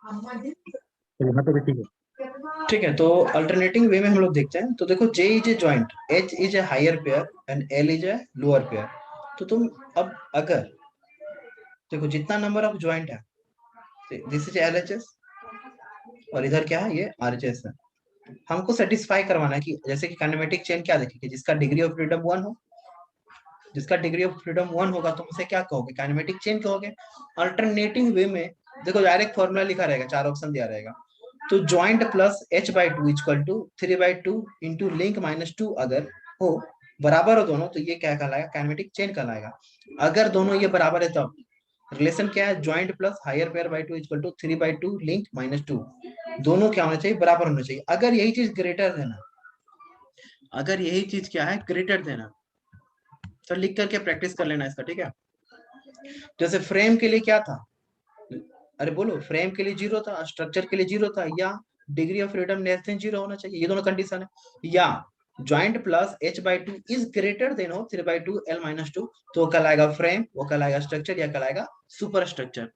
तो यहाँ पे भी ठीक है। ठीक है, तो अल्टरनेटिंग वे में हम लोग देखते हैं। तो देखो, J is a joint, H is a higher pair and L is a lower pair. तो तुम अब अगर देखो जितना नंबर ऑफ जॉइंट है, दिस इज LHS और इधर क्या है, ये RHS है। हमको सेटिस्फाई करवाना है कि जैसे कि काइनेमेटिक चेन क्या देखेंगे, जिसका डिग्री ऑफ फ्रीडम 1 हो, जिसका डिग्री ऑफ फ्रीडम 1 होगा तुम उसे क्या कहोगे, काइनेमेटिक चेन कहोगे। अल्टरनेटिंग वे में देखो, डायरेक्ट फॉर्मूला लिखा रहेगा, 4 ऑप्शन दिया रहेगा। तो joint plus H/2 equal to 3/2 into link -2 अगर हो, बराबर हो दोनों, तो ये क्या कहलाएगा, काइनेमेटिक चेन कहलाएगा। अगर दोनों ये बराबर है तब रिलेशन क्या है, joint plus higher pair by 2 equal to 3/2 link -2, दोनों क्या होना चाहिए, बराबर होना चाहिए। अगर यही चीज ग्रेटर देना, अगर यही चीज क्या है, ग्रेटर देना, तो लिख करके प्रैक्टिस कर लेना इसका, ठीक है। जैसे फ्रेम के लिए क्या था, अरे बोलो, फ्रेम के लिए 0 था, स्ट्रक्चर के लिए 0 था, या degree of freedom less than 0 होना चाहिए, ये दोनों कंडीशन है। या joint plus H/2 is greater than हो 3/2 L-2, तो वो कहलाएगा फ्रेम, वो कहलाएगा स्ट्रक्चर, या कहलाएगा super structure.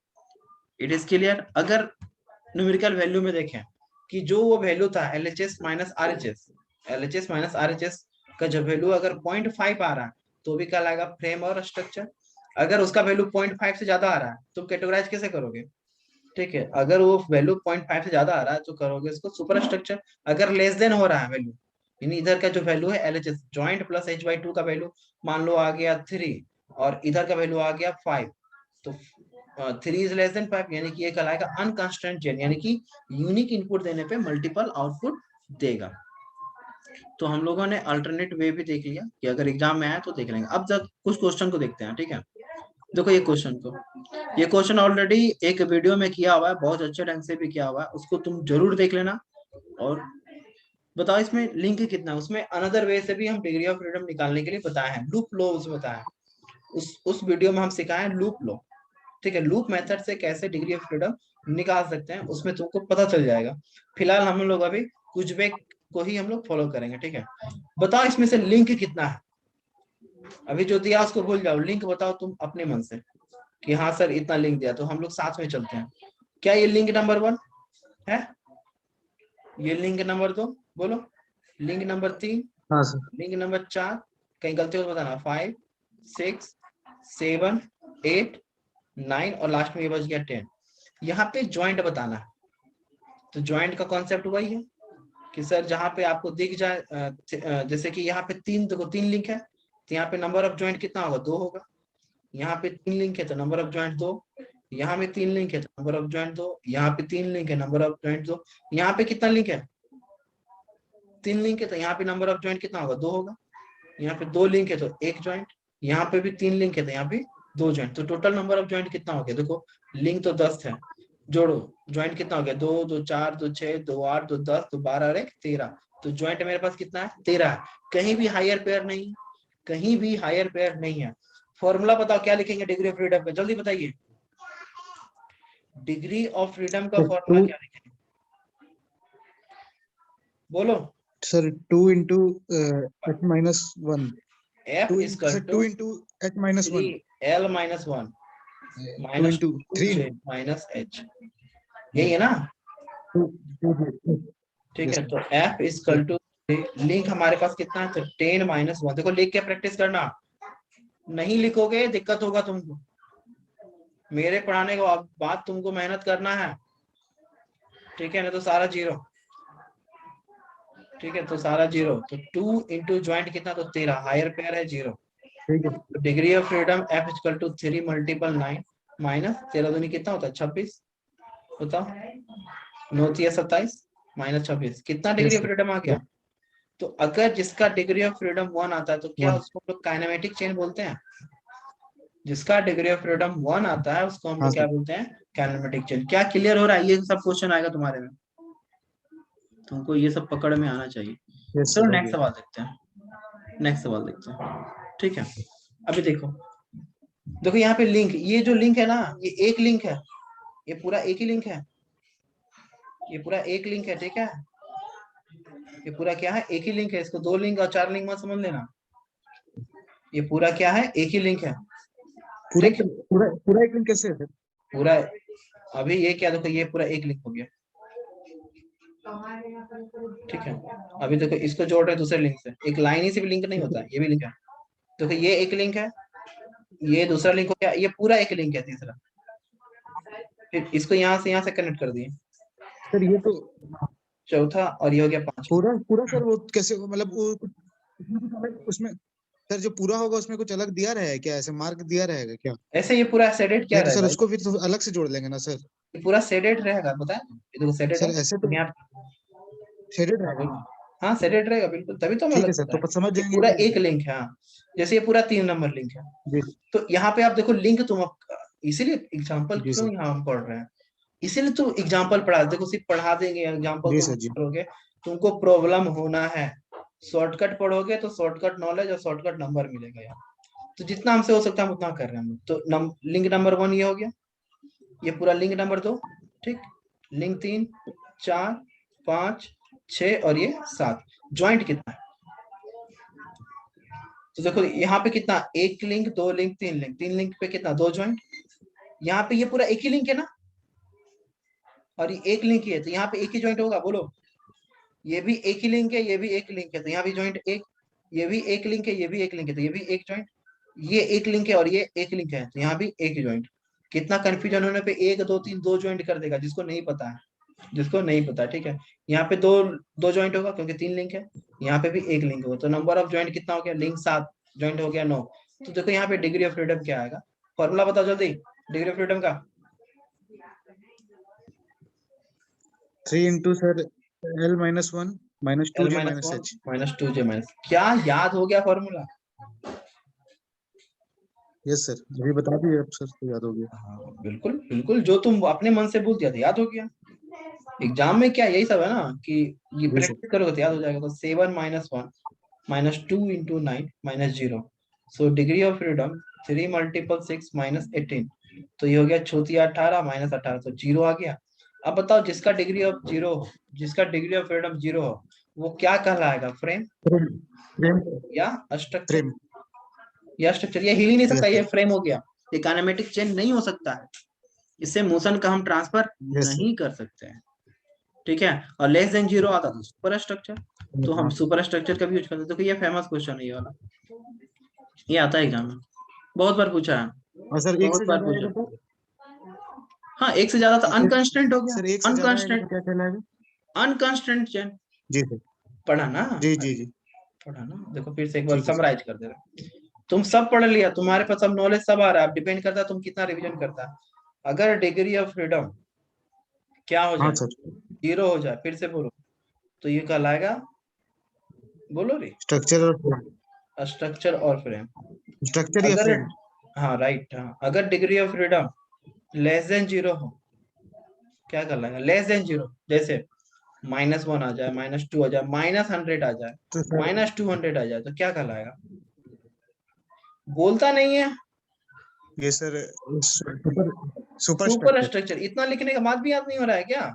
It is clear. अगर न्यूमेरिकल वैल्यू में देखें कि जो वो वैल्यू था LHS minus RHS, LHS minus RHS का जब वैल्यू अगर 0.5 आ रहा है, तो भी कहलाएगा फ्रेम और स्ट्रक्चर। अगर उसका वैल्यू 0.5 से ज्यादा आ रहा है, तो कैटेगराइज कैसे करोगे, ठीक है। अगर वो वैल्यू 0.5 से ज्यादा आ रहा है, तो करोगे इसको सुपर स्ट्रक्चर। अगर लेस देन हो रहा है वैल्यू, यानी इधर का जो वैल्यू है LHS, ज्वाइंट प्लस H/2 का वैल्यू मान लो आ गया 3, और इधर का वैल्यू आ गया 5, तो 3 इज लेस देन 5, यानी कि ये कहलाएगा अनकंस्ट्रेंट चेन, यानी कि यूनिक इनपुट देने पे मल्टीपल आउटपुट देगा। तो हम लोगों ने अल्टरनेट वे भी देख लिया कि अगर एग्जाम में आए तो देख लेंगे। अब जब कुछ क्वेश्चन को देखते हैं, ठीक है। देखो ये क्वेश्चन को, ये क्वेश्चन ऑलरेडी एक वीडियो में किया हुआ है, बहुत अच्छे ढंग से भी किया हुआ है, उसको तुम जरूर देख लेना। और बताओ इसमें लिंक कितना है, उसमें अनदर वे से भी हम डिग्री ऑफ फ्रीडम निकालने के लिए बताए हैं, लूप लो उसमें बताया है। उस वीडियो में हम सिखाए लूप लो, ठीक है। लूप मेथड से कैसे डिग्री ऑफ फ्रीडम निकाल सकते हैं, उसमें तुमको पता चल जाएगा। फिलहाल हम लोग अभी कुछ वे को ही हम लोग फॉलो करेंगे, ठीक है। बताओ इसमें से लिंक कितना है, अभी जो दिया उसको भूल जाओ, लिंक बताओ तुम अपने मन से कि हाँ सर इतना लिंक दिया, तो हम लोग साथ में चलते हैं। क्या ये लिंक नंबर 1 है, ये लिंक नंबर 2 बोलो, लिंक नंबर 3, हाँ सर। लिंक नंबर 4, कहीं गलती हो तो बताना, 5, 6, 7, 8, 9 और लास्ट में ये बच गया 10। यहाँ पे ज्वाइंट बताना है, तो ज्वाइंट का कॉन्सेप्ट वही है कि सर जहाँ पे आपको दिख जाए, जैसे कि यहाँ पे 3, देखो 3 लिंक है, तो यहाँ पे नंबर ऑफ ज्वाइंट कितना होगा, 2 होगा। यहाँ पे 3 लिंक है तो नंबर ऑफ ज्वाइंट 2, यहाँ पे 3 लिंक है तो नंबर ऑफ ज्वाइंट 2, यहाँ पे 3 लिंक है नंबर ऑफ ज्वाइंट 2, यहाँ पे कितना लिंक है, 3 लिंक है, तो यहाँ पे नंबर ऑफ ज्वाइंट कितना होगा, 2 होगा। यहाँ पे 2 लिंक है तो 1 ज्वाइंट, यहाँ पे भी 3 लिंक है तो यहाँ पे 2 ज्वाइंट, तो टोटल नंबर ऑफ ज्वाइंट कितना हो गया, देखो लिंक तो 10 है, जोड़ो ज्वाइंट कितना हो गया, 2 2 4 2 6 2 8 2 10 2 12 और 1 13, तो ज्वाइंट मेरे पास कितना है, 13 है। कहीं भी हायर पेयर नहीं, कहीं भी हायर पेयर नहीं है। फॉर्मूला बताओ क्या लिखेंगे डिग्री ऑफ फ्रीडम का, जल्दी बताइए, डिग्री ऑफ फ्रीडम का सर फॉर्मूला टू, क्या लिखेंगे, बोलो। Sir 2 into H-1, F two equal sir two 2 into H-1, 3L-1 2 minus into 3, 2J minus H, यही है ना, 2, ठीक यस है। सर। तो F इक्वल टू, लिंक हमारे पास कितना है, तो 10 - 1, देखो लिख के प्रैक्टिस करना, नहीं लिखोगे दिक्कत होगा तुमको, मेरे पढ़ाने के बाद तुमको मेहनत करना है, ठीक है, ना तो सारा जीरो, ठीक है, तो सारा जीरो, तो 2 इंटू ज्वाइंट कितना, तो 13, हायर पेयर है 0, ठीक है। तो degree of freedom F equal to 3 × 9 minus 13 दूनी कितना होता है, 26, बताओ, 9 × 27 माइनस 26, कितना degree yes of sir. Freedom आ गया। तो अगर जिसका डिग्री ऑफ फ्रीडम 1 आता है, तो क्या 1, उसको हम लोग काइनेमेटिक चेन बोलते हैं, जिसका डिग्री ऑफ फ्रीडम 1 आता है उसको हम हाँ लोग क्या सर। बोलते हैं, काइनेमेटिक चेन। क्या क्लियर हो रहा है, ये सब क्वेश्चन आएगा तुम्हारे में, तुमको ये सब पकड़ में आना चाहिए। यस चलो सर, हो नेक्स्ट गया। सवाल देखते हैं, नेक्स्ट सवाल देखते हैं, ठीक है। अभी देखो, देखो यहाँ पे लिंक, ये जो लिंक है ना, ये एक लिंक है, ये पूरा एक ही लिंक है, ये पूरा एक लिंक है, ठीक है, ये पूरा क्या है, एक ही लिंक है, इसको 2 लिंक और 4 लिंक मत समझ लेना, ये पूरा क्या है, एक ही लिंक है, पूरा ठीक है, पूरा पूरा एक दिन कैसे है सर? पूरा अभी ये क्या देखो, ये पूरा एक लिंक हो गया, ठीक है। अभी देखो इसको जोड़ रहे हैं दूसरे लिंक से, एक लाइन ही से भी लिंक नहीं होता है, ये भी लिंक है। देखो ये एक लिंक है, ये दूसरा लिंक हो गया, ये पूरा एक लिंक है तीसरा। फिर इसको यहाँ से कनेक्ट कर दिए, सर ये तो चौथा, और ये हो गया पांचवा। पूरा पूरा सर वो कैसे, मतलब वो उसमें कुछ अलग, उसमें सर जो पूरा होगा उसमें कुछ अलग दिया रहेगा क्या, ऐसे मार्क दिया रहेगा क्या? ऐसे ये पूरा सेडेड क्या नहीं तो सर रहेगा, उसको फिर तो अलग से जोड़ लेंगे ना सर। ये पूरा सेडेड रहेगा, बताए ये देखो सेडेड है सर ऐसे तो यहाँ। शेडेड हाँ रहेगा। बिल्कुल, हाँ सेडेड रहेगा बिल्कुल, तभी तो मैं ठीक अलग है सर, बताया। तो समझ ये जाएंगे पूरा कि एक लिंक है, हाँ। जैसे ये पूरा 3 नंबर लिंक है, जी तो यहाँ पे आप देखो लिंक तुम इसीलिए एग्जाम्पल जी क्यों सर, यहाँ हम पढ़ रहे हैं, इसीलिए तो एग्जाम्पल पढ़ा, देखो सिर्फ पढ़ा देंगे, एग्जाम्पल जी तुम सर जी। करोगे, तुमको प्रॉब्लम होना है। शॉर्टकट पढ़ोगे तो शॉर्टकट नॉलेज और शॉर्टकट नंबर मिलेगा यार। तो जितना हमसे हो सकता है हम उतना कर रहे हैं हम लोग। तो लिंक नंबर 1 ये हो गया, ये पूरा लिंक नंबर 2, ठीक। लिंक 3, 4, 5, 6 और ये 7। ज्वाइंट कितना है, तो देखो यहाँ पे कितना, एक लिंक, 2 लिंक, 3 लिंक, 3 लिंक पे कितना, 2 ज्वाइंट। यहाँ पे ये पूरा एक ही लिंक है ना, और ये एक लिंक ही है, तो यहाँ पे एक ही ज्वाइंट होगा, बोलो। ये भी एक ही लिंक है, ये भी एक लिंक है, तो यहाँ भी ज्वाइंट एक। ये भी एक लिंक है, ये भी एक लिंक है, तो ये भी एक ज्वाइंट। ये एक लिंक है और ये एक लिंक है, तो यहाँ भी एक ज्वाइंट। कितना कंफ्यूजन होने पे 1 2 3 2 ज्वाइंट कर देगा, जिसको नहीं पता है, जिसको नहीं पता, ठीक है। यहाँ पे दो दो ज्वाइंट होगा क्योंकि 3 लिंक है, यहाँ पे भी एक लिंक होगा, तो नंबर ऑफ ज्वाइंट कितना हो गया, लिंक 7, ज्वाइंट हो गया 9। तो देखो यहाँ पे डिग्री ऑफ फ्रीडम क्या आएगा, फॉर्मूला बताओ जल्दी डिग्री ऑफ फ्रीडम का। 3 into sir L-1 minus L 2J minus minus one H। Minus two J minus, क्या याद हो गया फॉर्मूला? यस सर, अभी बता दिए अब सर, तो याद हो गया। हाँ बिल्कुल बिल्कुल, जो तुम अपने मन से बोल दिया था याद हो गया। एग्जाम में क्या यही सब है ना, कि ये जी सर। प्रैक्टिस करोगे तो याद हो जाएगा। तो 7 - 1 -2 × 9 -0, सो डिग्री ऑफ फ्रीडम 3 × 6 -18, तो ये हो गया 18 -18, तो 0 आ गया। अब बताओ जिसका डिग्री ऑफ 0, जिसका डिग्री ऑफ फ्रीडम 0 हो, वो क्या कहलाएगा, फ्रेम फ्रेम फ्रेम या स्ट्रक्चर? फ्रेम। या स्ट्रक्चर, ये हिल ही नहीं यस सकता, ये सर। फ्रेम हो गया। ये काइनेमेटिक चेंज नहीं हो सकता है, इससे मोशन का हम ट्रांसफर यस सर। नहीं कर सकते हैं, ठीक है। और लेस देन 0 आता तो सुपर स्ट्रक्चर, तो हम सुपर स्ट्रक्चर का भी यूज करते हैं। देखो ये फेमस क्वेश्चन है ये वाला, ये आता है एग्जाम में, बहुत बार पूछा है, और सर एक बहुत से बार ज्यादा पूछा। आएगा तो? हाँ एक से ज्यादा तो अनकंस्ट्रेंट हो गया, सर एक से ज्यादा आएगा तो अनकंस्ट्रेंट, क्या कहलाएगा? Unconstrained chain. जी सर। पढ़ा ना, जी जी जी। पढ़ा ना, देखो फिर से एक बार ठीक है सर। समराइज कर दे रहा हूं। तुम सब पढ़ लिया, तुम्हारे पास सब नॉलेज सब आ रहा है, अब डिपेंड करता है तुम कितना रिवीजन करता है। अगर डिग्री ऑफ फ्रीडम क्या हो हाँ जाए, सर। 0 हो जाए, फिर से बोलो, तो ये कहलाएगा, बोलो रे, स्ट्रक्चर और फ्रेम। स्ट्रक्चर और फ्रेम। स्ट्रक्चर या अगर, फ्रेम। हाँ राइट, हाँ अगर degree of freedom less than 0 हो, क्या कहलाएगा, लेस देन 0, जैसे -1 आ जाए, -2 आ जाए, -100 आ जाए, तो सर -200 आ जाए, तो क्या कहलाएगा? बोलता नहीं है, ये sir super super super structure. Structure. इतना लिखने के बाद भी याद नहीं हो रहा है क्या?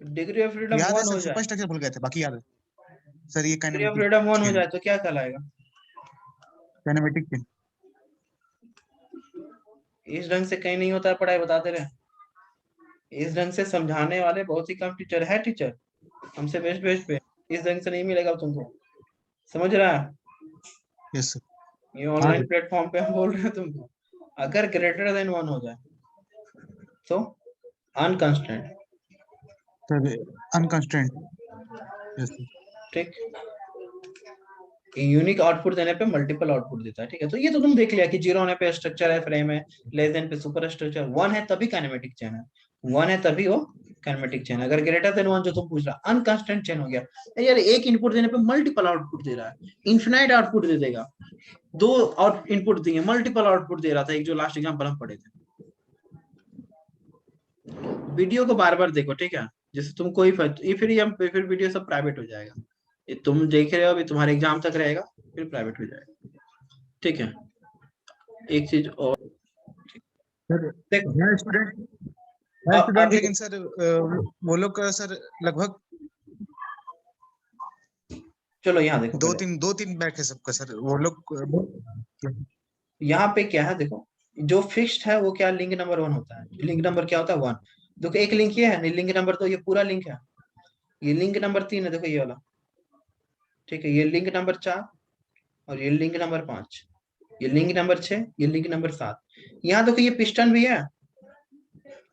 डिग्री ऑफ फ्रीडम याद है 1 सर, हो जाए, सुपर स्ट्रक्चर भूल गए थे, बाकी याद है सर। ये डिग्री ऑफ काइनेमेटिक फ्रीडम 1 हो चेन। जाए तो क्या कहलाएगा? Kinematic chain. इस ढंग से कहीं नहीं होता है पढ़ाई, बताते रहे। इस ढंग से समझाने वाले बहुत ही कम टीचर है, टीचर हमसे बेस्ट बेस्ट पे, इस ढंग से नहीं मिलेगा तुमको, समझ रहा है? Yes sir. ये हाँ ऑनलाइन सर। प्लेटफॉर्म पे हम बोल रहे हैं तुमको, अगर ग्रेटर देन 1 हो जाए तो unconstrained, sir unconstrained. Yes sir. ठीक। यूनिक आउटपुट देने पे मल्टीपल आउटपुट देता है, ठीक है। तो ये तो तुम देख लिया कि 0 होने पे स्ट्रक्चर है, फ्रेम है, लेस देन पे सुपर स्ट्रक्चर, 1 है तभी काइनेमेटिक चेन है, 1 है तभी वो काइनेमेटिक चेन। अगर ग्रेटर देन 1 जो तुम पूछ रहा, अनकंस्ट्रेंट चेन हो गया, यार एक इनपुट देने पे मल्टीपल आउटपुट दे रहा है, इन्फिनाइट आउटपुट दे देगा। 2 और इनपुट दिए, मल्टीपल आउटपुट दे रहा था, एक जो लास्ट एग्जांपल हम पढ़े थे। वीडियो को बार बार देखो, ठीक है, जैसे तुम कोई ये फिर वीडियो सब प्राइवेट हो जाएगा, ये तुम देख रहे हो अभी तुम्हारे एग्जाम तक रहेगा, फिर प्राइवेट हो जाएगा, ठीक है। एक चीज और सर देखो, है स्टूडेंट, है स्टूडेंट, अभी लेकिन सर वो लोग का सर लगभग चलो यहाँ देखो पहले, दो तीन बैच है सबका सर, वो लोग यहाँ पे क्या है देखो, जो फिक्स्ड है वो क्या लिंक नंबर 1 होता है। लिंक नंबर क्या होता है 1। देखो एक लिंक ये है, लिंक नंबर तो ये पूरा लिंक है। ये लिंक नंबर 3 है, देखो ये वाला, ठीक है। ये लिंक नंबर 4 और ये लिंक नंबर 5, ये लिंक नंबर 6, ये लिंक नंबर 7। यहाँ देखो ये पिस्टन भी है,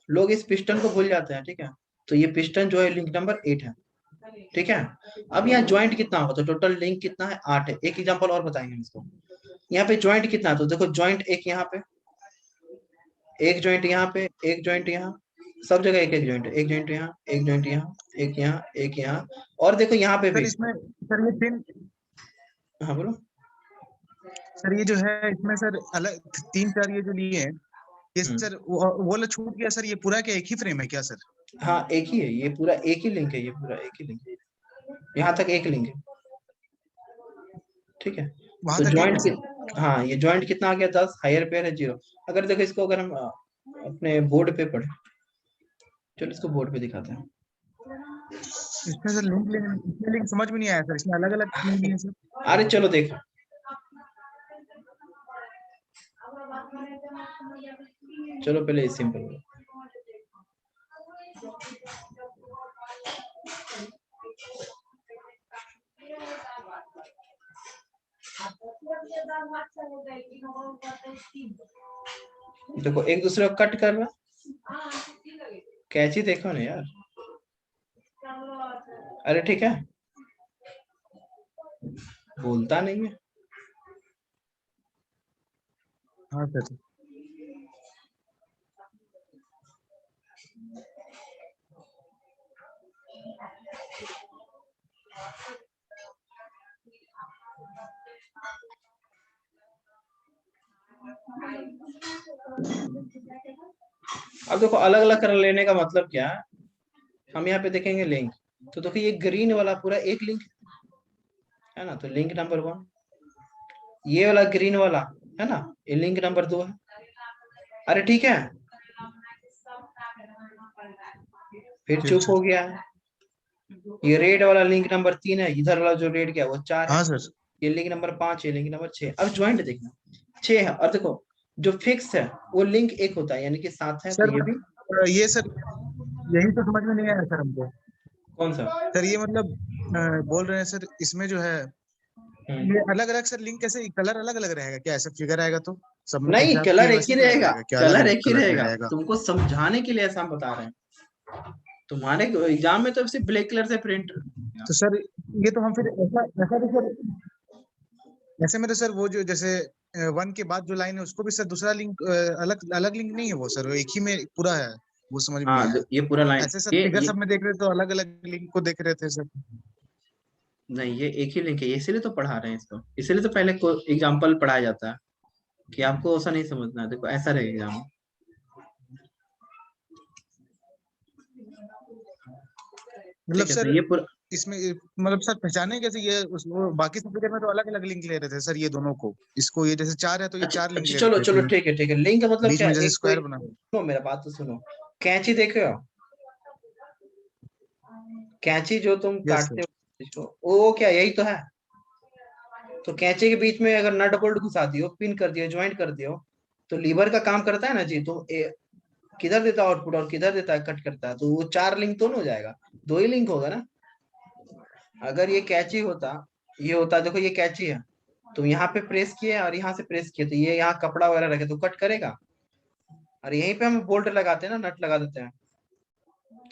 लोग इस पिस्टन को भूल जाते हैं, ठीक है। तो ये पिस्टन जो है लिंक नंबर 8 है, ठीक है। अब यहाँ ज्वाइंट कितना होगा, तो टोटल लिंक कितना है 8 है। एक एग्जांपल और बताएंगे इसको। यहाँ पे ज्वाइंट कितना है, तो देखो ज्वाइंट एक यहाँ पे, एक ज्वाइंट यहाँ पे, एक ज्वाइंट यहाँ, सब जगह एक एक ज्वाइंट, एक ज्वाइंट यहाँ, एक ज्वाइंट यहाँ, एक यहाँ, एक यहाँ, और देखो यहाँ पे सर भी। इसमें सर ये तीन हाँ बोलो। सर ये जो है इसमें सर अलग 3 4 ये जो लिए हैं ये सर वो वाला छूट गया सर, ये पूरा क्या एक ही फ्रेम है क्या सर? हाँ एक ही है, ये पूरा एक ही लिंक है, ये पूरा एक ही लिंक है, यहाँ तक एक लिंक है, ठीक है। वहां तो तक एक है सर? ज्वाइंट, हाँ ये ज्वाइंट कितना आ गया 10, हायर पेयर है 0। अगर देखो इसको अगर हम अपने बोर्ड पे पढ़े, चलो इसको बोर्ड पे दिखाते हैं। इसमें सर इसमें लिंक समझ में नहीं आया सर, इसमें अलग अलग लिंक दिए हैं सर। अरे चलो देखो, चलो पहले सिंपल। देखो एक दूसरे को कट कर रहा, कैची देखो ना यार, अरे ठीक है, बोलता नहीं है। हाँ सर। अब देखो अलग अलग कर लेने का मतलब क्या है, हम यहाँ पे देखेंगे लिंक, तो देखो ये ग्रीन वाला पूरा एक लिंक है ना, तो लिंक नंबर 1। ये वाला ग्रीन वाला है ना, ये लिंक नंबर 2 है। अरे ठीक है, फिर चुप हो गया है। ये रेड वाला लिंक नंबर 3 है, इधर वाला जो रेड क्या वो 4 है। हाँ सर। ये लिंक नंबर 5 है, लिंक नंबर 6। अब ज्वाइंट देखना 6 है, और देखो जो फिक्स है वो लिंक 1 होता है, यानी कि 7 है, तो सर ये भी। ये सर यही तो समझ में नहीं आया सर हमको। कौन सा? सर ये मतलब बोल रहे हैं सर इसमें जो है ये अलग अलग सर लिंक कैसे कलर अलग अलग रहेगा क्या, ऐसे फिगर आएगा तो सब में एक नहीं, हिसाब कलर की एक ही वैसे कलर रहेगा, रहेगा क्या, अलग कलर अलग एक ही कलर में रहेगा, रहेगा? तुमको समझाने के लिए ऐसा हम बता रहे हैं। तुम्हारे एग्जाम में तो सिर्फ ब्लैक कलर से प्रिंट। तो सर ये तो हम फिर ऐसा ऐसा भी सर, ऐसे में तो सर वो जो जैसे 1 के बाद जो लाइन है उसको भी सर दूसरा लिंक अलग अलग लिंक नहीं है वो सर, वो एक ही में पूरा है, वो समझ में नहीं हाँ आया। ये पूरा लाइन, ऐसे सर फिगर सब में देख रहे तो अलग अलग लिंक को देख रहे थे सर। नहीं ये एक ही लिंक है, इसीलिए तो पढ़ा रहे हैं इसको, इसीलिए तो पहले को एग्जाम्पल पढ़ाया जाता है कि आपको ऐसा नहीं समझना है। देखो ऐसा रहेगा एग्जाम, मतलब ठीक है। तो सर ये पूरा, इसमें मतलब सर पहचाने कैसे ये वो बाकी सब फिगर में तो अलग अलग लिंक ले रहे थे सर, ये दोनों को इसको ये जैसे 4 है तो ये अच्छा 4 लिंक अच्छा, ले चलो रहे थे चलो फिर ठीक है ठीक है। लिंक का मतलब बीच क्या में है, जैसे एक कोई, स्क्वायर बना। सुनो मेरा बात तो सुनो। कैंची देखो, कैंची जो तुम यस काटते सर। हो इसको, वो क्या यही तो है। तो कैंची के बीच में अगर नट बोल्ट घुसा दियो, पिन कर दियो, ज्वाइंट कर दियो, तो लीवर का काम करता है ना जी। तो किधर देता है आउटपुट और किधर देता है कट करता है, तो वो 4 लिंक तो नहीं हो जाएगा, 2 ही लिंक होगा ना। अगर ये कैंची होता, ये होता, देखो ये कैंची है, तो यहाँ पे प्रेस किए और यहाँ से प्रेस किए, तो ये यहाँ कपड़ा वगैरह रखे तो कट करेगा। और यहीं पे हम बोल्ट लगाते हैं ना, नट लगा देते हैं,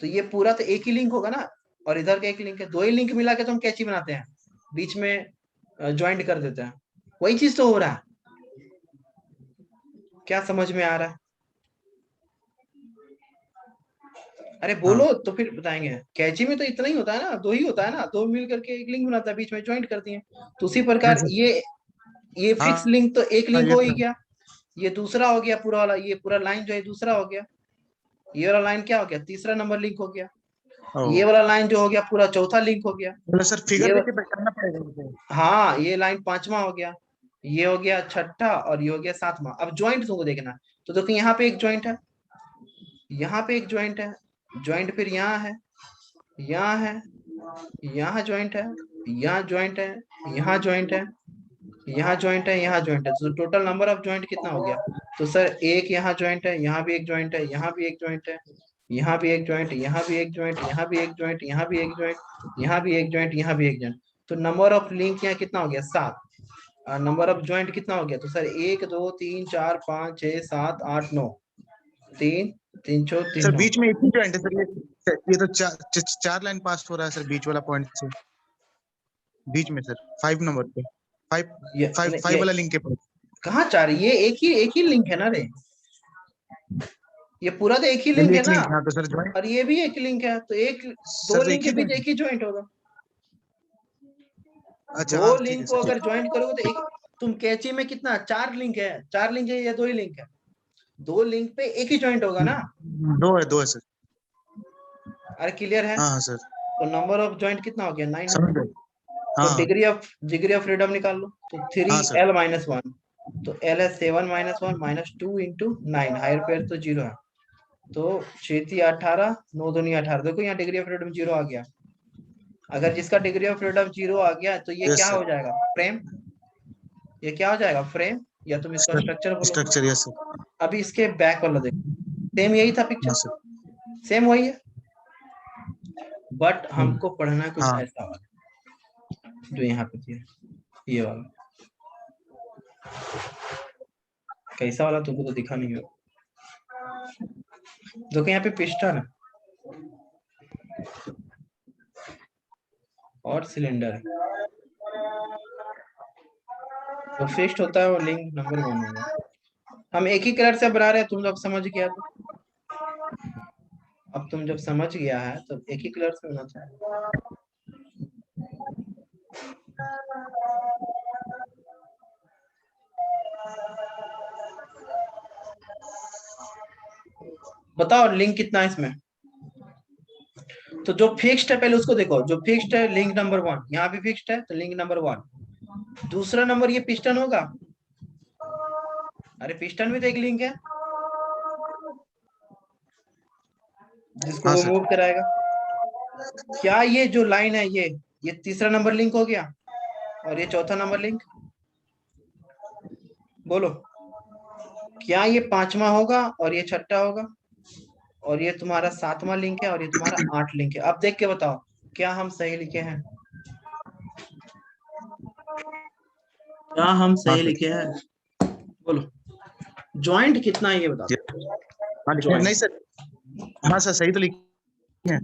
तो ये पूरा तो एक ही लिंक होगा ना। और इधर का एक लिंक है, 2 ही लिंक मिला के तो हम कैंची बनाते हैं, बीच में ज्वाइंट कर देते हैं। वही चीज तो हो रहा है, क्या समझ में आ रहा है? अरे हाँ बोलो तो फिर बताएंगे। कैंची में तो इतना ही होता है ना, 2 ही होता है ना, 2 मिल करके एक लिंक बनाता है, बीच में ज्वाइंट करती है। तो उसी प्रकार जैसे ये फिक्स हाँ लिंक तो एक हाँ लिंक ये हो ही तो गया। ये दूसरा हो गया पूरा वाला, ये पूरा लाइन जो है दूसरा हो गया। ये वाला लाइन क्या हो गया, तीसरा नंबर लिंक हो गया। ओ ये वाला लाइन जो हो गया पूरा चौथा लिंक हो गया। मतलब सर फिगर ये, देख के पहचानना पड़ेगा मुझे। हाँ ये लाइन 5वां हो गया, ये हो गया 6ठा, और ये हो गया 7वां। अब ज्वाइंट तुमको देखना, तो देखो यहाँ पे एक ज्वाइंट है, यहाँ पे एक ज्वाइंट है, ज्वाइंट फिर यहाँ है, यहाँ है, यहाँ ज्वाइंट है, यहाँ ज्वाइंट है, यहाँ ज्वाइंट है, यहाँ ज्वाइंट है, यहाँ ज्वाइंट है, तो टोटल नंबर ऑफ ज्वाइंट कितना हो गया? तो सर एक यहाँ ज्वाइंट है, यहाँ भी एक ज्वाइंट है, यहाँ भी एक ज्वाइंट है, यहाँ भी एक ज्वाइंट, यहाँ भी एक ज्वाइंट, यहाँ भी एक ज्वाइंट, यहाँ भी एक ज्वाइंट, यहाँ भी एक ज्वाइंट, यहाँ भी एक ज्वाइंट। तो नंबर ऑफ लिंक यहाँ कितना हो गया? 7। और नंबर ऑफ ज्वाइंट कितना हो गया? तो सर 1 2 3 4 5 6 7 8 9, 3 3 4 3 सर 9। बीच में एक ही जॉइंट है सर, ये तो चार लाइन पास हो रहा है सर बीच वाला पॉइंट से, बीच में सर 5 नंबर पे, फाइव ये फाइव नहीं, फाइव ये वाला लिंक के पास। कहाँ 4? ये एक ही लिंक है ना रे, ये पूरा तो एक ही लिंक चलिए है एक ना। लिंक यहाँ तो सर ज्वाइंट, और ये भी एक लिंक है, तो एक दो सर तो लिंक एक के ही बीच जॉइंट एक ही ज्वाइंट होगा। है। अच्छा दो हाँ ठीक है लिंक को सर, ठीक अगर ज्वाइंट करोगे तो एक, तुम कैची में कितना 4 लिंक है? 4 लिंक है या 2 ही लिंक है? 2 लिंक पे एक ही ज्वाइंट होगा है। ना। दो है सर। अरे क्लियर है? हाँ हाँ सर, तो नंबर ऑफ ज्वाइंट कितना हो गया? 9 हो समझ गया। गए। तो हाँ हाँ डिग्री ऑफ फ्रीडम निकाल लो, तो हाँ सर। 3l-1, तो l है 7 - 1 -2 × 9, हायर पेयर तो 0 है, तो 6 18, 9 2 18। देखो यहाँ डिग्री ऑफ फ्रीडम 0 आ गया। अगर जिसका डिग्री ऑफ फ्रीडम 0 आ गया तो ये यस क्या सर, हो जाएगा? फ्रेम। ये क्या हो जाएगा? फ्रेम, या तुम इसका स्ट्रक्चर बोलो। Structure yes sir. अभी इसके बैक वाला देखो, सेम यही था हाँ पिक्चर, सर। सेम वही है, बट हमको पढ़ना है कुछ हाँ ऐसा वाला जो यहाँ पे दिया है, ये वाला। कैसा वाला तुमको तो दिखा नहीं होगा। देखो यहाँ पे पिस्टन है और सिलेंडर है, तो फिक्स्ड होता है वो लिंक नंबर 1 होगा। हम एक ही कलर से बना रहे हैं, तुम जब समझ गया तो, अब तुम जब समझ गया है तो एक ही कलर से होना चाहिए। बताओ लिंक कितना है इसमें? तो जो फिक्स्ड है पहले उसको देखो, जो फिक्स्ड है लिंक नंबर 1, यहाँ भी फिक्स्ड है तो लिंक नंबर 1। दूसरा नंबर ये पिस्टन होगा, अरे पिस्टन भी तो एक लिंक है जिसको हाँ वो सर। मूव कराएगा। क्या ये जो लाइन है ये तीसरा नंबर लिंक हो गया, और ये चौथा नंबर लिंक? बोलो, क्या ये 5वां होगा और ये 6ठा होगा, और ये तुम्हारा 7वां लिंक है और ये तुम्हारा 8 लिंक है? अब देख के बताओ क्या हम सही लिखे हैं? क्या हम हाँ सही सर। लिखे हैं? बोलो, ज्वाइंट कितना है ये बता दो। हाँ लिखे हैं। नहीं ज्वाइंट सर, हाँ सर सही तो लिखे हैं।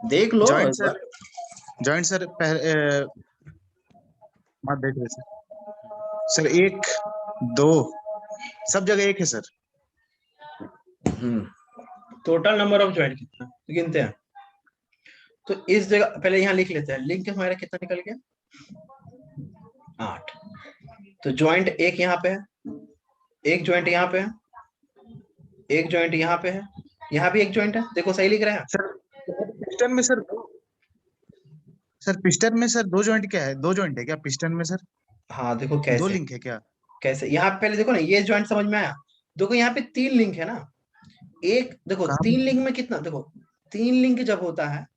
देख लो जॉइंट एक सर, बार। जॉइंट सर हाँ देख रहे सर। सर 1 2 सब जगह 1 है sir. Total number of joint कितना तो गिनते हैं। तो इस जगह पहले यहाँ लिख लेते हैं, लिंक हमारा कितना निकल गया? 8। तो ज्वाइंट एक यहाँ पे है, एक ज्वाइंट यहाँ पे है, एक ज्वाइंट यहाँ पे है, यहाँ भी एक ज्वाइंट है। देखो सही लिख रहे हैं। सर पिस्टन में सर पिस्टन में सर 2 जॉइंट क्या है? 2 जॉइंट है क्या पिस्टन में सर? हाँ देखो 2 कैसे, लिंक है क्या? कैसे यहाँ पहले देखो ना, ये ज्वाइंट समझ में आया। देखो यहाँ पे 3 लिंक है ना, एक देखो कहाँ? 3 लिंक में कितना, देखो 3 लिंक जब होता है,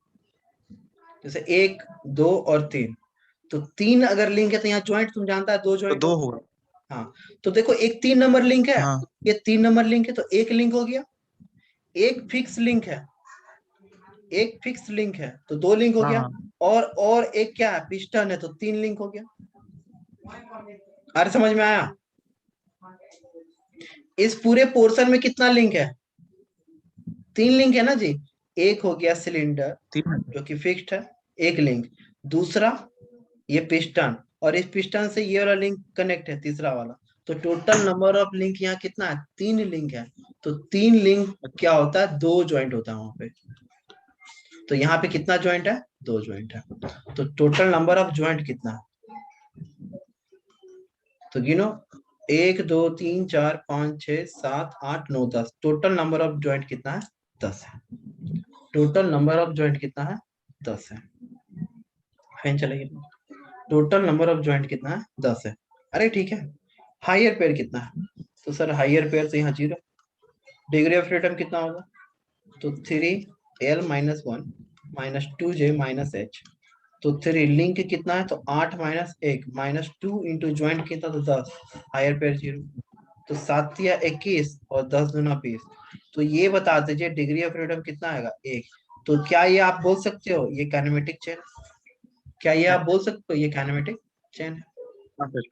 जैसे 1 2 और 3, तो 3 अगर लिंक है तो यहाँ ज्वाइंट तुम जानता है 2 तो ज्वाइंट 2 होता होगा। है। हाँ, तो देखो एक 3 नंबर लिंक है, हाँ ये 3 नंबर लिंक है, तो एक लिंक हो गया। एक फिक्स लिंक है, एक फिक्स लिंक है तो 2 लिंक हो हाँ गया। हाँ और एक क्या है? पिस्टन है, तो 3 लिंक हो गया। अरे समझ में आया? इस पूरे पोर्शन में कितना लिंक है? 3 लिंक है ना जी। एक हो गया सिलेंडर 3 जो कि फिक्स्ड है, एक लिंक। दूसरा ये पिस्टन, और इस पिस्टन से ये वाला लिंक कनेक्ट है, तीसरा वाला। तो टोटल नंबर ऑफ लिंक यहाँ कितना है? 3 लिंक है। तो 3 लिंक क्या होता है? 2 ज्वाइंट होता है वहां पे। तो यहाँ पे कितना ज्वाइंट है? 2 ज्वाइंट है। तो टोटल नंबर ऑफ ज्वाइंट कितना है? तो गिनो, 1 2 3 4 5 6 7 8 9 10। टोटल नंबर ऑफ ज्वाइंट कितना है? 10 है। टोटल नंबर ऑफ ज्वाइंट कितना है? 10 है। फैन चलेगी। टोटल नंबर ऑफ ज्वाइंट कितना है? 10 है। अरे ठीक है। हायर पेयर कितना है? तो सर हायर पेयर से यहाँ 0। डिग्री ऑफ फ्रीडम कितना होगा? तो 3l - 1 - 2j - h। तो 3 लिंक कितना है, तो 8 माइनस 1 माइनस 2 इंटू ज्वाइंट कितना, तो 10, हायर पेयर 0, तो 7 या 21 और 10 दूना 20। तो ये बता दीजिए डिग्री ऑफ फ्रीडम कितना आएगा, 1। तो क्या ये आप बोल सकते हो ये काइनेमेटिक चेन, क्या ये आप बोल सकते हो ये काइनेमेटिक चेन है? हाँ सर।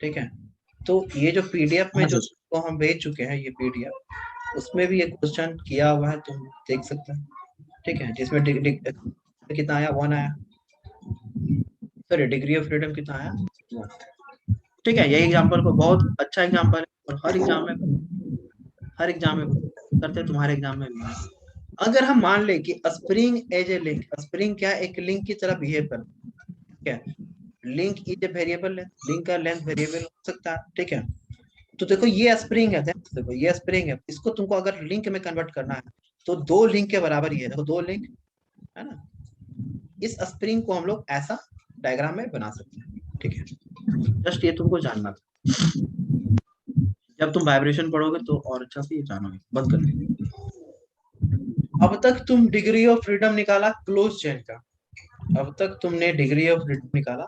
ठीक है, तो ये जो पीडीएफ में हाँ जो सर। तो हम भेज चुके हैं ये पीडीएफ, उसमें भी ये क्वेश्चन किया हुआ है, तुम देख सकते हैं। ठीक है, जिसमें कितना आया, 1 आया, सॉरी डिग्री ऑफ फ्रीडम कितना आया, 1। ठीक है, यही एग्जांपल को बहुत अच्छा एग्जांपल है और हर एग्जाम में करते हैं, तुम्हारे एग्जाम में भी है। अगर हम मान ले कि spring as a link, spring क्या है, एक लिंक की तरह बिहेव कर, ठीक है, link is a variable length, link का लेंथ वेरिएबल हो सकता है। ठीक है, तो देखो ये स्प्रिंग है, देखो ये स्प्रिंग है, इसको तुमको अगर लिंक में कन्वर्ट करना है तो 2 लिंक के बराबर ही है, देखो 2 लिंक है ना। इस स्प्रिंग को हम लोग ऐसा डायग्राम में बना सकते हैं। ठीक है, जस्ट ये तुमको जानना था, जब तुम वाइब्रेशन पढ़ोगे तो और अच्छा से ये जानोगे। बंद कर दे। अब तक तुम डिग्री ऑफ फ्रीडम निकाला क्लोज चेन का, अब तक तुमने डिग्री ऑफ फ्रीडम निकाला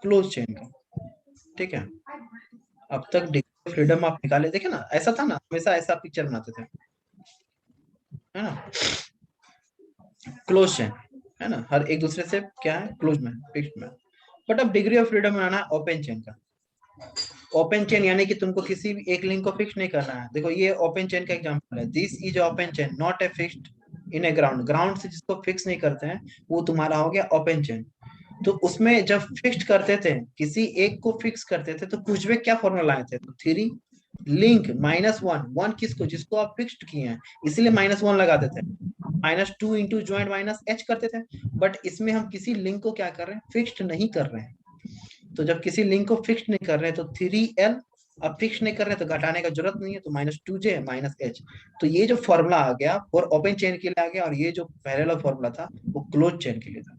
क्लोज चेन का। ठीक है, अब तक डिग्री ऑफ फ्रीडम आप निकाले, देखे ना, ऐसा था ना, हमेशा ऐसा पिक्चर बनाते थे, है ना, क्लोज चेन, है ना, हर एक दूसरे से क्या है, क्लोज में, फिक्स्ड में। बट अब डिग्री ऑफ फ्रीडम बनाना है ओपन चेन का। ओपन चेन यानी कि तुमको किसी भी एक लिंक को फिक्स नहीं करना है। देखो ये ओपन चेन का एग्जांपल है, this is open chain not a fixed in A ground, ground से जिसको फिक्स नहीं करते हैं वो तुम्हारा हो गया ओपन चेन। तो उसमें जब फिक्स करते थे, किसी एक को फिक्स करते थे, तो कुछ भी क्या फॉर्मूला लाए थे, तो 3 लिंक माइनस 1, 1 किसको, जिसको आप फिक्स्ड किए हैं, इसीलिए -1 लगाते थे, -2 इंटू ज्वाइंट माइनस h करते थे। बट इसमें हम किसी लिंक को क्या कर रहे हैं, फिक्स्ड नहीं कर रहे हैं। तो जब किसी लिंक को फिक्स नहीं कर रहे हैं तो 3l, अब फिक्स नहीं कर रहे हैं तो घटाने का जरूरत नहीं है, तो -2j माइनस h। तो ये जो फॉर्मूला आ गया और ओपन चेन के लिए आ गया, और ये जो पैरेलल फॉर्मूला था वो क्लोज चेन के लिए था।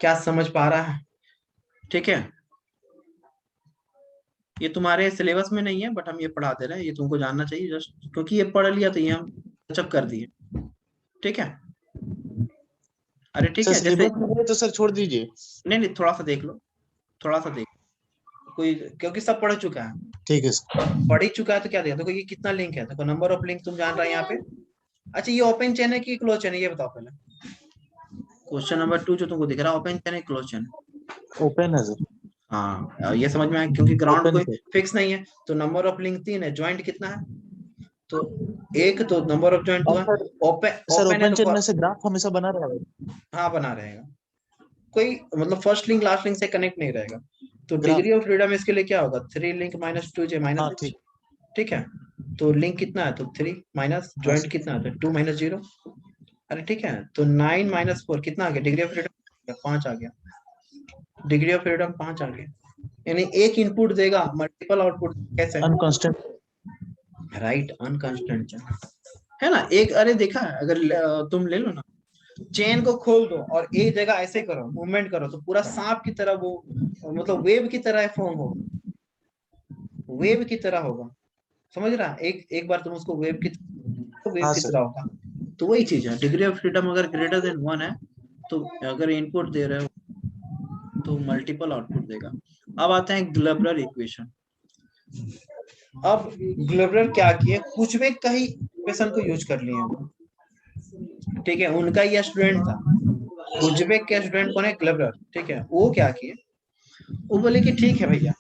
क्या समझ पा रहा है? ठीक है, ये तुम्हारे सिलेबस में नहीं है बट हम ये पढ़ा दे रहे हैं, ये तुमको जानना चाहिए जस्ट, क्योंकि ये पढ़ लिया तो ये हम टचअप कर दिए। ठीक है, अरे ठीक सर है, जैसे सिलेबस में है तो सर छोड़ दीजिए। नहीं थोड़ा सा देख लो, थोड़ा सा देख, कोई, क्योंकि सब पढ़ चुका है, ठीक है सर। पढ़ ही चुका है तो क्या दिया, देखो ये कितना लिंक है, देखो नंबर ऑफ लिंक तुम जान रहे हैं यहाँ पे। अच्छा ये ओपन चेन है कि क्लोज चेन है, ये बताओ पहले। क्वेश्चन नंबर 2 जो तुमको दिख रहा है, ओपन चेन है क्लोज चेन? ओपन है सर। हाँ, ये समझ में आया, क्योंकि ग्राउंड ओपन कोई सर। फिक्स नहीं है। तो नंबर ऑफ लिंक 3 है, ज्वाइंट कितना है, तो 1, तो नंबर ऑफ ज्वाइंट 2 और है। सर, ओपन सर ओपन है ओपन चेन तो में से ग्राफ हमेशा बना रहेगा। हाँ बना रहेगा, कोई मतलब फर्स्ट लिंक लास्ट लिंक से कनेक्ट नहीं रहेगा। तो ग्राफ। डिग्री ऑफ फ्रीडम इसके लिए क्या होगा, 3 लिंक -2j हाँ माइनस h। ठीक। ठीक है, तो लिंक कितना है, तो 3 माइनस हाँ ज्वाइंट सर। कितना है, तो 2 - 0। अरे ठीक है, तो 9 - 4 कितना आ गया, डिग्री ऑफ फ्रीडम 5 आ गया, डिग्री ऑफ फ्रीडम 5 आ गया। यानी एक इनपुट देगा मल्टीपल आउटपुट कैसे, अनकांस्टेंट। राइट, अनकंस्ट्रेंट है ना। एक, अरे देखा है, अगर तुम ले लो ना, चेन को खोल दो और एक जगह ऐसे करो, मूवमेंट करो, तो पूरा सांप की तरह वो, मतलब वेव की तरह फॉर्म होगा, वेव की तरह होगा, समझ रहा, एक एक बार तुम उसको वेव की हाँ तरह सर। होगा। तो वही चीज है, डिग्री ऑफ फ्रीडम अगर ग्रेटर देन 1 है, तो अगर इनपुट दे रहे हो तो मल्टीपल आउटपुट देगा। अब आते हैं ग्लोबुलर इक्वेशन। अब ग्लोबुलर क्या किए, कुछ भी कहीं इक्वेशन को यूज कर लिए वो, ठीक है, उनका ये स्टूडेंट था, उज्बेक के स्टूडेंट कौन है, ग्लोबुलर। ठीक है, वो क्या किए, वो बोले कि ठीक है भैया,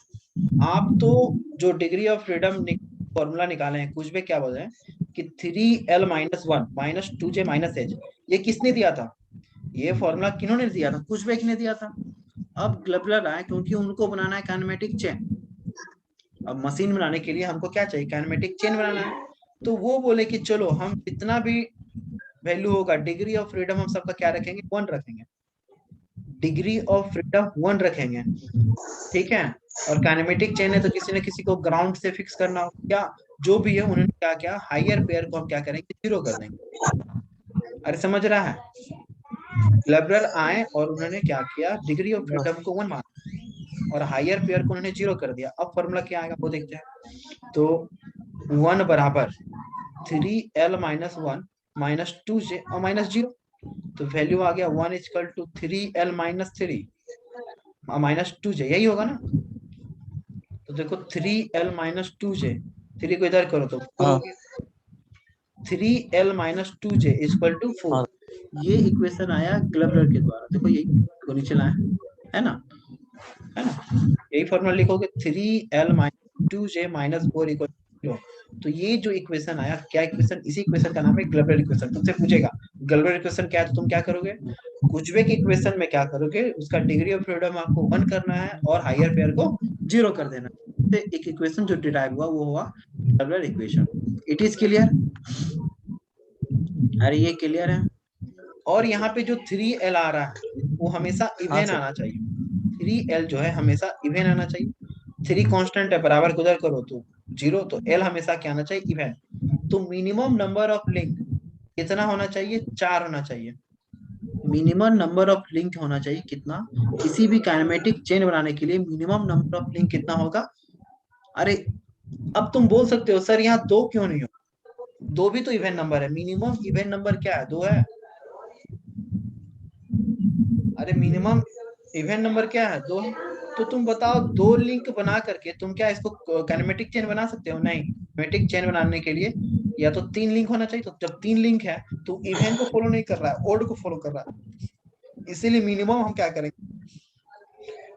आप तो जो डिग्री ऑफ फ्रीडम फॉर्मूला निकाले हैं, कुछ भी क्या बोल रहे हैं कि 3l - 1 -2j -h, ये किसने दिया था, ये फॉर्मूला किन्होंने दिया था, कुछ भी ने दिया था। अब ग्लोबुलर आए, क्योंकि उनको बनाना है काइनेमेटिक चेन, अब मशीन बनाने के लिए हमको क्या चाहिए, काइनेमेटिक चेन बनाना है। तो वो बोले कि चलो हम जितना भी वैल्यू होगा, डिग्री ऑफ फ्रीडम हम सबका क्या रखेंगे, 1 रखेंगे, डिग्री ऑफ फ्रीडम 1 रखेंगे। ठीक है, और काइनेमेटिक चेन है तो किसी न किसी को ग्राउंड से फिक्स करना हो, क्या जो भी है, उन्होंने क्या किया, हायर पेयर को हम क्या करेंगे, 0 कर देंगे। अरे समझ रहा है, लिबरल आए और उन्होंने क्या किया, डिग्री ऑफ फ्रीडम को 1 माना और हायर पेयर को उन्होंने 0 कर दिया। अब फॉर्मूला क्या आएगा वो देखते हैं। तो 1 बराबर 3l - 1 -2j और -0, तो वैल्यू आ गया 1 equal to 3l minus 3 minus 2j, यही होगा ना। तो देखो 3l माइनस 2j, 3 को इधर करो तो 4 हो हाँ गया, 3l minus 2j equal to 4। हाँ ये इक्वेशन आया ग्लबलर के द्वारा, देखो यही को नीचे लाया है ना, है ना। यही फॉर्मूला लिखोगे 3l minus 2j minus 4 equal to. तो ये जो इक्वेशन आया, क्या इक्वेशन, इसी इक्वेशन का नाम है ग्लबलर इक्वेशन। तुमसे पूछेगा ग्लबलर इक्वेशन क्या है, तो तुम क्या करोगे, कुजबे की इक्वेशन में क्या करोगे, उसका डिग्री ऑफ फ्रीडम आपको 1 करना है और हायर पेयर को 0 कर देना है। एक इक्वेशन जो डिराइव हुआ वो हुआ ग्लबलर इक्वेशन। It is clear? अरे ये क्लियर है। और यहाँ पे जो 3l आ रहा है वो हमेशा हाँ इवन सर। आना चाहिए, 3l जो है हमेशा इवन आना चाहिए। 3 कांस्टेंट है, बराबर को उधर करो तो 0, तो l हमेशा क्या आना चाहिए, इवन। तो मिनिमम नंबर ऑफ लिंक कितना होना चाहिए, 4 होना चाहिए। मिनिमम नंबर ऑफ लिंक होना चाहिए कितना, किसी भी काइनेमेटिक चेन बनाने के लिए मिनिमम नंबर ऑफ लिंक कितना होगा। अरे अब तुम बोल सकते हो सर यहाँ 2 क्यों नहीं हो, 2 भी तो इवन नंबर है, मिनिमम इवन नंबर क्या है, 2 है। अरे मिनिमम इवन नंबर क्या है, 2 है। तो तुम बताओ 2 लिंक बना करके तुम क्या इसको काइनेमेटिक चेन बना सकते हो, नहीं। काइनेमेटिक चेन बनाने के लिए या तो 3 लिंक होना चाहिए, तो जब 3 लिंक है तो इवन को फॉलो नहीं कर रहा है, ओड को फॉलो कर रहा है। इसीलिए मिनिमम हम क्या करेंगे,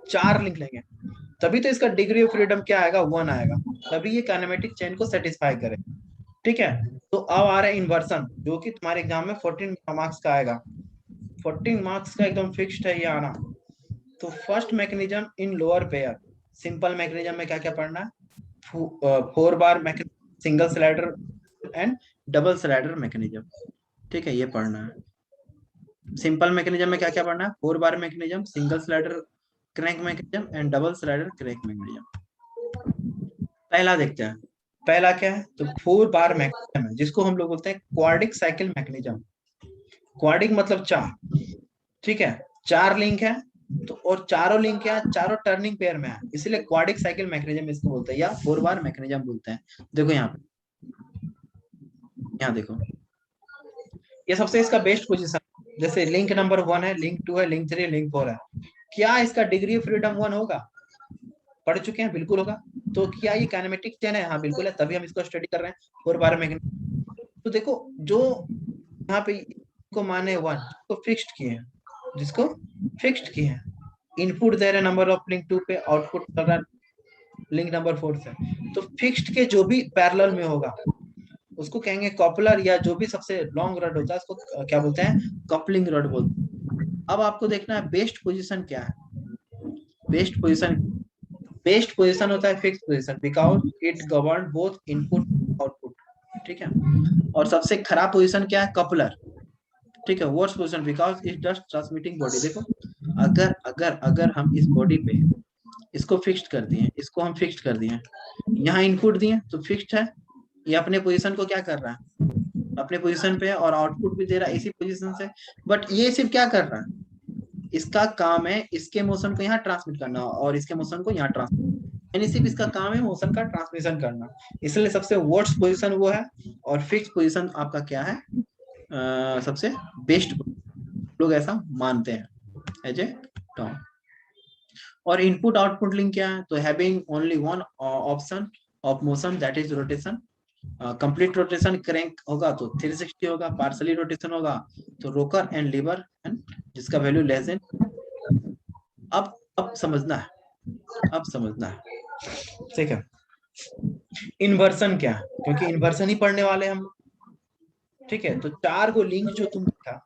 4 लिंक लेंगे, तभी तो इसका डिग्री ऑफ फ्रीडम क्या आएगा, 1 आएगा, तभी ये काइनेमेटिक चेन को सेटिस्फाई करे। ठीक है। तो अब आ रहा है इन्वर्सन, जो कि तुम्हारे एग्जाम में 14 मार्क्स का आएगा, 14 मार्क्स का एकदम फिक्स्ड है ये आना। तो first mechanism in lower pair, simple mechanism में क्या क्या पढ़ना है, 4 बार mechanism, single slider and double slider mechanism. ठीक है, ये पढ़ना है। सिंपल मैकेनिज्म में क्या क्या पढ़ना है, 4 बार mechanism, single slider crank mechanism and double slider crank mechanism. पहला देखते हैं, पहला क्या है, तो 4 बार मैकेनिज्म है, जिसको हम लोग बोलते हैं क्वाड्रिक साइकिल मैकेनिज्म। क्वाड्रिक मतलब 4, ठीक है, 4 लिंक है, तो और चारों लिंक क्या है, चारों टर्निंग पेयर में है, इसलिए क्वाड्रिक साइकिल मैकेनिज्म इसको बोलते हैं, या 4 बार मैकेनिज्म बोलते हैं। देखो यहाँ पे, यहाँ देखो, ये सबसे इसका बेस्ट पोजीशन, जैसे लिंक नंबर 1 है, लिंक 2 है, लिंक 3 है, लिंक 4 है, क्या इसका डिग्री ऑफ फ्रीडम 1 होगा, पढ़ चुके हैं, बिल्कुल होगा। तो क्या ये काइनेमेटिक चेन है, हाँ बिल्कुल है, तभी हम इसको स्टडी कर रहे हैं 4 बार मैकेनिज्म। तो देखो जो यहाँ पे को माने 1 को फिक्स्ड किए हैं, जिसको फिक्स्ड किए हैं, इनपुट दे रहे नंबर ऑफ लिंक 2 पे, आउटपुट कर रहा लिंक नंबर 4 से, तो फिक्स्ड के जो भी पैरेलल में होगा उसको कहेंगे कपलर, या जो भी सबसे लॉन्ग रड होता है उसको क्या बोलते हैं, कपलिंग रड बोलते हैं। अब आपको देखना है बेस्ट पोजीशन क्या है, बेस्ट पोजीशन, बेस्ट पोजीशन होता है fix position, because it govern both input output. ठीक है। और सबसे खराब पोजीशन क्या है, कपलर। ठीक है, worst position because it just transmitting body. देखो अगर अगर अगर हम इस बॉडी पे इसको फिक्स्ड कर दिए, इसको हम फिक्स्ड कर दिए, यहाँ इनपुट दिए तो फिक्स्ड है, ये अपने पोजीशन को क्या कर रहा है, अपने पोजीशन पे, और आउटपुट भी दे रहा है इसी पोजीशन से, बट ये सिर्फ क्या कर रहा है, इसका काम है इसके मोशन को यहाँ ट्रांसमिट करना और इसके मोशन को यहाँ ट्रांसमिट, यानी सिर्फ इसका काम है मोशन का ट्रांसमिशन करना, इसलिए सबसे वर्स्ट पोजीशन वो है। और फिक्स पोजीशन आपका क्या है, सबसे बेस्ट, लोग ऐसा मानते हैं एज ए टर्म। और इनपुट आउटपुट लिंक क्या है, तो having only one option of motion that is rotation. Complete rotation crank होगा तो 360 होगा, पार्सली रोटेशन होगा तो रोकर एंड लीवर, जिसका वैल्यू लेस देन। अब समझना है, अब समझना है, ठीक है। इन्वर्सन क्या है, क्योंकि इन्वर्सन ही पढ़ने वाले हम, ठीक है। तो 4 को लिंक जो तुम देखा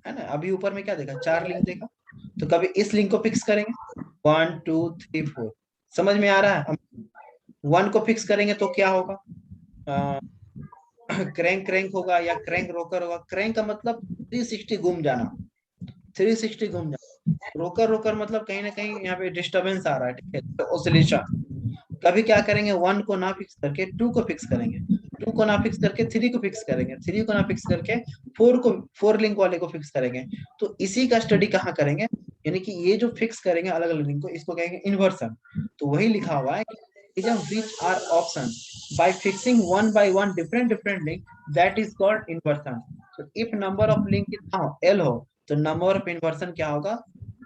है ना, अभी ऊपर में क्या देखा, 4 लिंक देखा, तो कभी इस लिंक को फिक्स करेंगे 1 2 3 4, समझ में आ रहा है। 1 को फिक्स करेंगे तो क्या होगा, क्रैंक क्रैंक होगा या क्रैंक रोकर होगा। क्रैंक का मतलब 360 घूम जाना, 360 घूम जाना। रोकर रोकर मतलब कहीं ना कहीं यहाँ पे डिस्टरबेंस आ रहा है, ठीक है, तो ऑसिलेशन। कभी क्या करेंगे, 1 को ना फिक्स करके 2 को फिक्स करेंगे, 2 को ना फिक्स करके 3 को फिक्स करेंगे, 3 को ना फिक्स करके 4 को, 4 लिंक वाले को फिक्स करेंगे। तो इसी का स्टडी कहाँ करेंगे, यानी कि ये जो फिक्स करेंगे अलग अलग लिंक को, इसको कहेंगे इन्वर्सन। तो वही लिखा हुआ है which are options by fixing one by one different link, that is called inversion. तो इफ नंबर ऑफ लिंक कितना हो, एल हो, तो नंबर ऑफ इन्वर्सन क्या होगा,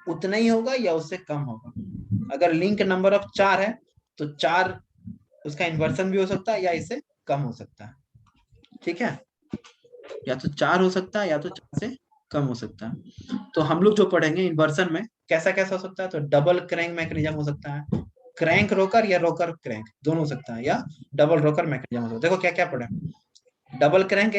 उतना ही होगा या उससे कम होगा। अगर लिंक नंबर ऑफ 4 है तो 4 उसका इन्वर्सन भी हो सकता है या इससे कम हो सकता है। ठीक है, या तो 4 हो सकता है या तो 4 से कम हो सकता है। तो हम लोग जो पढ़ेंगे इन्वर्सन में कैसा कैसा हो सकता है, तो डबल क्रैंक मैकेनिज्म हो सकता है, क्रैंक रोकर या रोकर क्रैंक दोनों हो सकता है, या डबल रोकर मैकेनिज्म हो सकता है। देखो क्या क्या पढ़े, डबल क्रैंक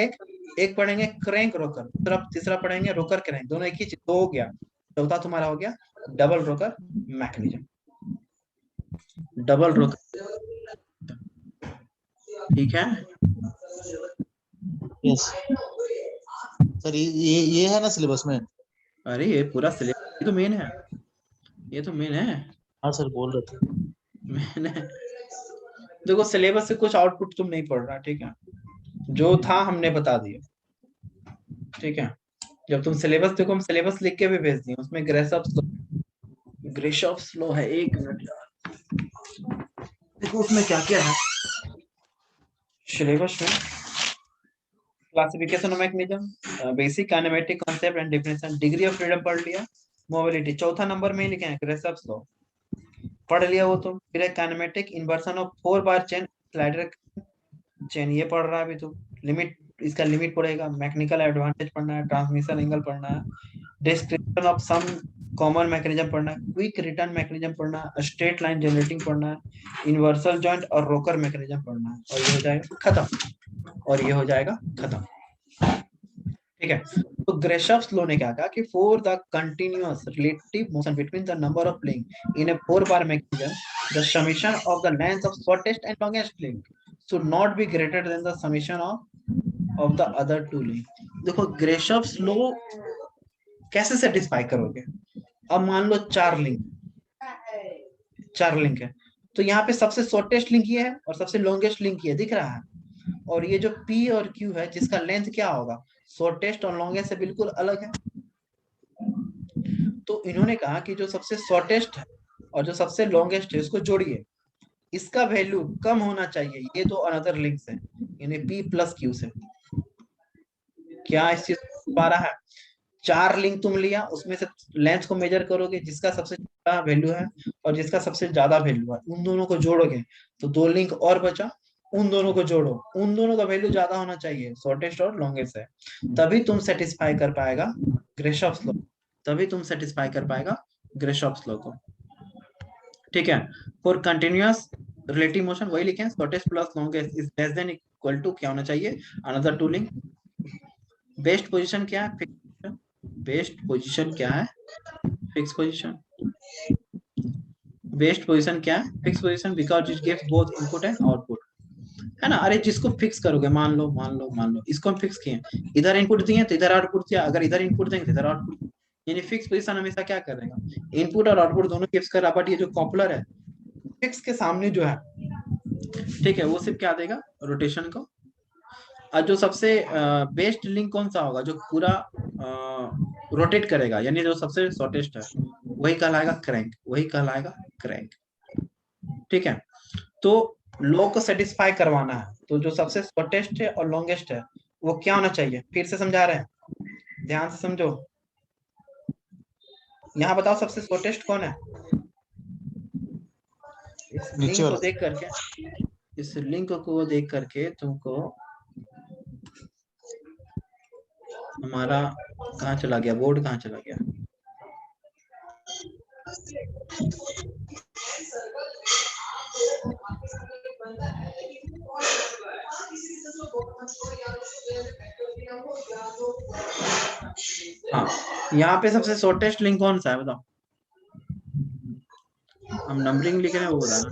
एक पढ़ेंगे, क्रैंक रोकर तीसरा पढ़ेंगे रोकर क्रैंक, दोनों एक ही चीज, तो हो गया। चौथा तुम्हारा हो गया डबल रोकर मैकेनिज्म, डबल रोकर। ठीक है, यस सर, ये है ना सिलेबस में? अरे ये पूरा सिलेबस, ये तो मेन है, ये तो मेन है, हाँ सर, बोल रहे थे। मेन है। देखो सिलेबस से कुछ आउटपुट तुम नहीं पढ़ रहा, ठीक है, जो था हमने बता दिया। ठीक है, जब तुम सिलेबस देखो, हम सिलेबस लिख के भी भेज दिए, उसमें ग्रेशॉफ्स लॉ है, 1 मिनट यार, देखो उसमें क्या क्या है सिलेबस में। Classification of mechanism, basic kinematic concept and definition, degree of freedom पढ़ लिया, मोबिलिटी चौथा नंबर में ही लिखे हैं, ग्रेशॉफ्स लॉ पढ़ लिया वो तो। फिर kinematic inversion of 4 bar chain slider chain, ये पढ़ रहा है अभी तो, लिमिट इसका लिमिट पढ़ेगा, मैकेनिकल एडवांटेज पढ़ना है, ट्रांसमिशन एंगल पढ़ना है, description of some common mechanism पढ़ना है, क्विक रिटर्न मैकेनिज्म पढ़ना है, स्ट्रेट लाइन जनरेटिंग पढ़ना है, यूनिवर्सल जॉइंट और रोकर मैकेनिज्म पढ़ना है, और ये हो जाएगा खत्म, और ये हो जाएगा खत्म। ठीक है, तो ग्रेशॉफ्स लॉ ने क्या कहा कि for the continuous relative motion between the number of link in ए 4 बार mechanism the summation of the length of shortest and longest link should not be greater than the summation of the other 2 link। देखो ग्रेशॉफ्स law कैसे satisfy करोगे, अब मान लो 4 link है, तो यहाँ पे सबसे शॉर्टेस्ट लिंक ये है और सबसे लॉन्गेस्ट लिंक ये दिख रहा है, और ये जो P और Q है जिसका लेंथ क्या होगा, शॉर्टेस्ट और लॉन्गेस्ट से बिल्कुल अलग है। तो इन्होंने कहा कि जो सबसे शॉर्टेस्ट है और जो सबसे लॉन्गेस्ट है उसको जोड़िए, इसका वैल्यू कम होना चाहिए ये दो अनदर लिंक्स है, यानी P प्लस Q से। क्या इस चीज पा रहा है, 4 लिंक तुम लिया, उसमें से लेंथ को मेजर करोगे, जिसका सबसे ज्यादा वैल्यू है और जिसका सबसे ज्यादा वैल्यू है, उन दोनों को जोड़ोगे तो 2 लिंक और बचा, उन दोनों को जोड़ो, उन दोनों का वैल्यू ज्यादा होना चाहिए, शॉर्टेस्ट और लॉन्गेस्ट है, तभी तुम सेटिस्फाई कर पाएगा ग्रेशॉफ्स लॉ, तभी तुम सेटिस्फाई कर पाएगा ग्रेशॉफ्स लॉ को। ठीक है, फॉर कंटिन्यूअस रिलेटिव मोशन वही लिखे, shortest plus longest is less than equal to क्या होना चाहिए, अनदर 2 लिंक। बेस्ट पोजीशन क्या है, बेस्ट पोजीशन क्या है, फिक्स पोजीशन। बेस्ट पोजीशन क्या है, fix position, because it gives both input and output, है ना। अरे जिसको फिक्स करोगे, मान लो इसको हम फिक्स किए, इधर इनपुट दिए तो इधर आउटपुट दिया, अगर इधर इनपुट देंगे तो इधर आउटपुट, यानी फिक्स पोजीशन हमेशा क्या करेगा, इनपुट और आउटपुट दोनों गिव्स कर रहा, बट ये जो कॉपलर है फिक्स के सामने जो है, ठीक है, वो सिर्फ क्या देगा, रोटेशन को। और जो सबसे बेस्ट लिंक कौन सा होगा, जो पूरा रोटेट करेगा, यानी जो सबसे शॉर्टेस्ट है, वही कहलाएगा क्रैंक, वही कहलाएगा क्रैंक। ठीक है, तो लॉ को सेटिस्फाई करवाना है, तो जो सबसे शॉर्टेस्ट है और लॉन्गेस्ट है वो क्या होना चाहिए, फिर से समझा रहे हैं, ध्यान से समझो। यहाँ बताओ सबसे शॉर्टेस्ट कौन है, इस लिंक को देख करके, इस लिंक को देख करके तुमको, हमारा कहाँ चला गया बोर्ड, कहाँ चला गया, हाँ, यहाँ पे सबसे शॉर्टेस्ट लिंक कौन सा है बताओ, हम नंबरिंग लिख रहे हैं वो बताना,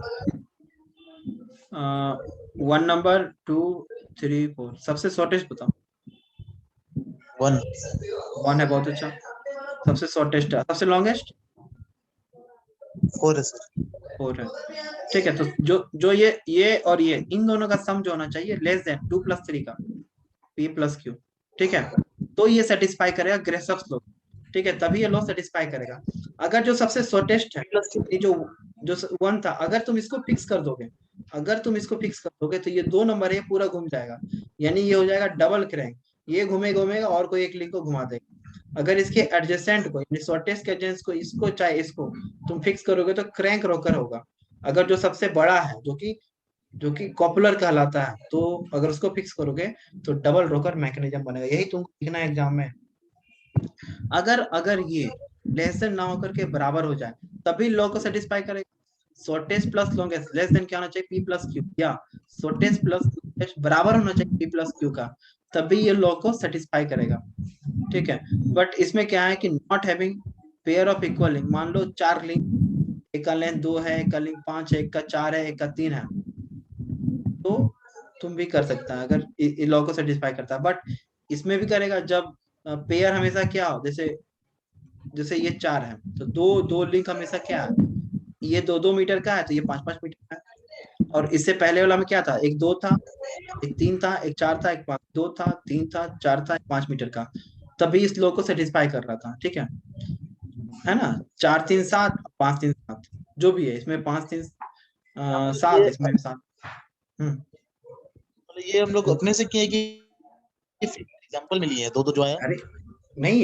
1 नंबर 2 3 4, सबसे शॉर्टेस्ट बताओ, 1 है, बहुत अच्छा, सबसे शॉर्टेस्ट है, सबसे लॉन्गेस्ट 4 है सर, 4 है। ठीक है, तो जो ये और ये इन दोनों का सम जो होना चाहिए लेस देन 2 + 3 का, P + Q। ठीक है, तो ये सेटिस्फाई करेगा ग्रेशॉफ्स लॉ, ठीक है, तभी ये लॉ सेटिस्फाई करेगा। अगर जो सबसे शॉर्टेस्ट है, जो 1 था, अगर तुम इसको फिक्स कर दोगे, अगर तुम इसको फिक्स कर दोगे तो ये 2 नंबर है पूरा घूम जाएगा, यानी ये हो जाएगा डबल क्रैंक, ये घूमेगा और कोई एक लिंक को घुमा देगा। अगर इसके एडजेसेंट को, यानी शॉर्टेस्ट के एडजेसेंट को, इसको चाहे इसको तुम फिक्स करोगे तो क्रैंक रोकर होगा। अगर जो सबसे बड़ा है, जो कि कॉपुलर कहलाता है, तो अगर उसको फिक्स करोगे तो डबल रोकर मैकेनिज्म बनेगा। यही तुमको लिखना है एग्जाम में। अगर अगर ये लेस देन ना होकर के बराबर हो जाए तभी लॉ को सेटिस्फाई करेगा। Shortest plus longest less than क्या होना चाहिए, पी प्लस क्यू, या शॉर्टेस्ट प्लस लॉन्गेस्ट बराबर होना चाहिए पी प्लस क्यू का, तभी ये लॉ को सेटिस्फाई करेगा। ठीक है, बट इसमें क्या है कि not having pair of equal link, मान लो 4 लिंक, एक का लेंथ 2 है, एक का लिंक 5 है, एक का 4 है, एक का 3 है, तो तुम भी कर सकता है अगर लॉ को सेटिस्फाई करता है। बट इसमें भी करेगा जब पेयर हमेशा क्या हो, जैसे ये 4 है तो दो लिंक हमेशा क्या है, ये 2-2 मीटर का है तो ये 5-5 मीटर का है। और इससे पहले वाला में क्या था, एक 2 था, एक 3 था, एक 4 था, एक 5, 2 था, 3 था, 4 था, एक 5 मीटर का, तभी इस लॉ को सेटिस्फाई कर रहा था। ठीक है ना, 4 3 7, 5 3 7, जो भी है इसमें 5 3 7, इसमें 7। ये हम लोग अपने से किए कि एग्जांपल में लिए हैं, दो जो आया। अरे नहीं,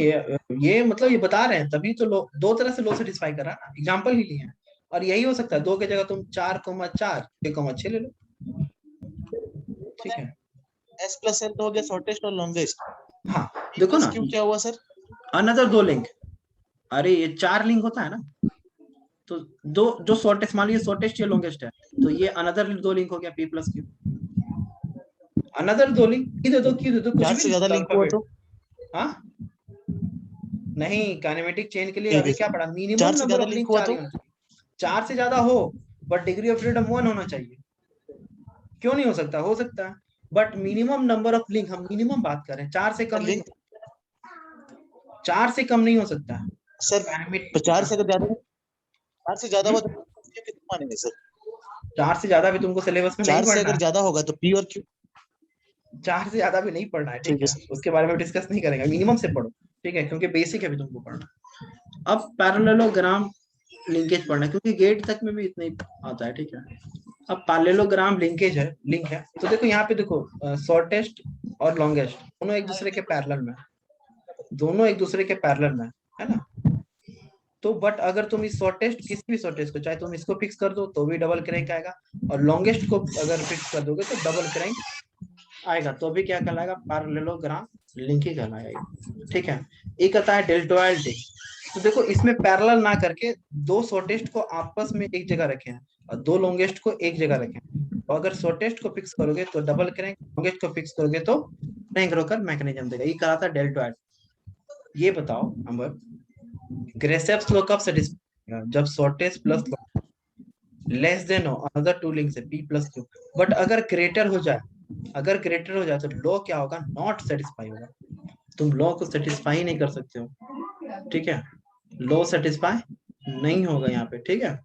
ये मतलब ये बता रहे हैं, तभी तो लो दो तरह से लो सेटिस्फाई कर रहा है ना, एग्जांपल ही लिए हैं। और यही हो सकता है 2 की जगह तुम 4,4 6,6 ले लो। ठीक है, एस प्लस एल तो हो गया शॉर्टेस्ट और लॉन्गेस्ट। हाँ देखो ना, क्यों क्या हुआ सर? अनदर 2 लिंक, अरे ये 4 लिंक होता है ना, तो दो जो शॉर्टेस्ट, मान लीजिए शॉर्टेस्ट या लॉन्गेस्ट है, तो ये अनदर 2 लिंक हो गया P plus Q. Another 2 link की दे दो, कुछ 4 भी से ज्यादा लिंक हुआ तो? हाँ नहीं, काइनेमेटिक चेन के लिए अभी क्या पढ़ा, मिनिमम 4 से नंबर ज्यादा ऑफ लिंक लिंक हुआ 4 तो? ही होना चाहिए। 4 से ज्यादा हो बट डिग्री ऑफ फ्रीडम 1 होना चाहिए। क्यों नहीं हो सकता, हो सकता है, but minimum number of link, हम मिनिमम बात कर रहे हैं, 4 से कम नहीं, 4 से कम नहीं हो सकता सर। 4 से ज्यादा, 4 से ज्यादा हुआ तो कितना मानेंगे सर? 4 से ज्यादा भी तुमको सिलेबस में नहीं 4 से पढ़ना अगर ज्यादा होगा तो पी और क्यू। 4 से ज्यादा भी नहीं पढ़ना है। ठीक है, उसके बारे में डिस्कस नहीं करेंगे, मिनिमम से पढ़ो। ठीक है, क्योंकि बेसिक है भी तुमको पढ़ना। अब पैरेललोग्राम लिंकेज पढ़ना, क्योंकि गेट तक में भी इतना ही आता है। ठीक है, अब पैरेललोग्राम लिंकेज है, लिंक है, तो देखो यहाँ पे देखो शॉर्टेस्ट और लॉन्गेस्ट दोनों एक दूसरे के पैरेलल में, दोनों एक दूसरे के पैरेलल में है ना। तो बट अगर तुम इस शॉर्टेस्ट, किसी भी शॉर्टेस्ट को, चाहे तुम इसको फिक्स कर दो तो भी डबल क्रैंक आएगा, और लॉन्गेस्ट को अगर फिक्स कर दोगे तो डबल क्रैंक आएगा, तो भी क्या कहलाएगा, पैरेललोग्राम लिंक ही कहलाएगा। ठीक है, एक आता है डेल्टोइड। तो देखो इसमें पैरेलल ना करके 2 शॉर्टेस्ट को आपस में एक जगह रखे हैं और 2 लॉन्गेस्ट को एक जगह रखे हैं। तो अगर शॉर्टेस्ट को फिक्स करोगे तो डबल क्रैंक, लॉन्गेस्ट को फिक्स करोगे तो क्रैंक रोकर मैकेनिज्म देगा। ये कहलाता है डेल्टोइड। ये बताओ हम ग्रेसेप्स लॉ कब सेटिस्फाई, जब शॉर्टेस्ट प्लस लेस देन हो अनदर 2 लिंक से p प्लस q। बट अगर ग्रेटर हो जाए, तो लॉ क्या होगा, नॉट सेटिस्फाई होगा। तुम लॉ को सेटिस्फाई नहीं कर सकते हो। ठीक है, लॉ सेटिस्फाई नहीं होगा यहाँ पे। ठीक है,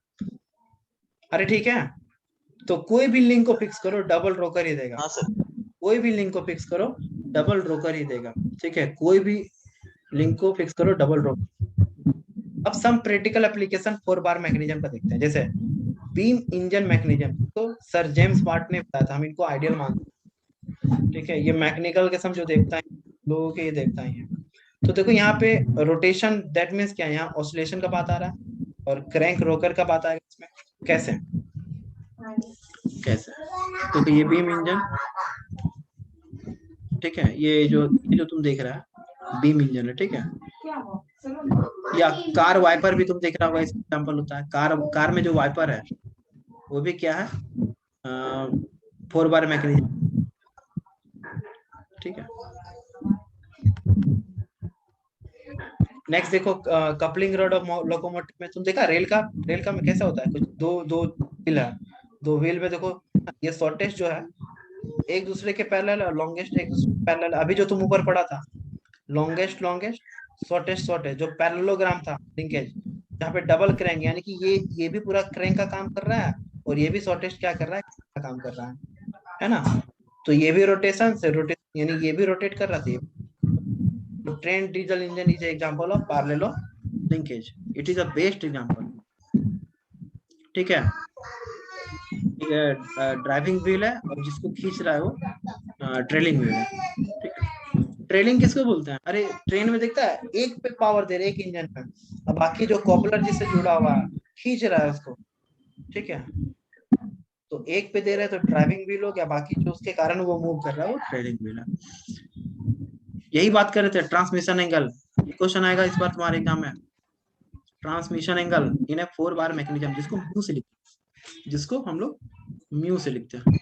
अरे ठीक है, तो कोई भी लिंक को फिक्स करो डबल रोकर ही देगा। हाँ सर। कोई भी लिंक को फिक्स करो डबल रोकर ही देगा। ठीक है, कोई भी लिंक को फिक्स करो डबल रोकर। अब सम प्रैक्टिकल एप्लीकेशन 4 बार मैकेनिज्म का देखते हैं, जैसे बीम इंजन मैकेनिज्म, तो सर जेम्स वाट ने बताया था, हम इनको आइडियल मानते हैं। ठीक है, ये मैकेनिकल के सम जो देखता है लोगों के, ये देखता ही है। तो देखो यहाँ पे रोटेशन, दैट मींस क्या है, यहाँ ऑसिलेशन का बात आ रहा है और क्रैंक रोकर का बात आएगा इसमें। कैसे क्योंकि ये बीम इंजन, ठीक है, ये जो तुम देख रहा है बीम इंजन है। ठीक है, या कार वाइपर भी तुम देख रहा होगा, एग्जांपल होता है कार में जो वाइपर है वो भी क्या है, 4 बार मैकेनिज्म। ठीक है, नेक्स्ट देखो कपलिंग रॉड ऑफ लोकोमोटिव में तुम देखा, रेल का में कैसा होता है, कुछ दो व्हील है, 2 व्हील में देखो ये शॉर्टेस्ट जो है एक दूसरे के पैरेलल और लॉन्गेस्ट एक दूसरे के पैरेलल। अभी जो तुम ऊपर पढ़ा था लॉन्गेस्ट शॉर्टेस्ट जो पैरेललोग्राम था लिंकेज, जहाँ पे डबल क्रैंक, यानी कि ये भी पूरा क्रैंक का काम कर रहा है और ये भी शॉर्टेस्ट क्या कर रहा है, काम कर रहा है ना। तो ये भी रोटेशन से यानी ये भी रोटेट कर रहा था। Train diesel engine is example of parallel linkage, it is a best example. ठीक है, ड्राइविंग व्हील है और जिसको खींच रहा है वो ट्रेलिंग व्हील है। ठीक है, ट्रेलिंग किसको बोलते हैं? अरे ट्रेन में देखता है एक पे पावर दे रहे एक इंजन पे, अब बाकी जो कॉपलर जिससे जुड़ा हुआ है खींच रहा है उसको, ठीक है, तो एक पे दे रहे हैं तो ड्राइविंग व्हील हो गया, बाकी जो उसके कारण वो मूव कर रहा है वो ट्रेलिंग व्हील है। यही बात कर रहे थे ट्रांसमिशन एंगल, क्वेश्चन आएगा इस बार तुम्हारे एग्जाम में, ट्रांसमिशन एंगल इन ए 4 बार मैकेनिज्म, जिसको म्यू से लिखते हैं, जिसको हम लोग म्यू से लिखते हैं।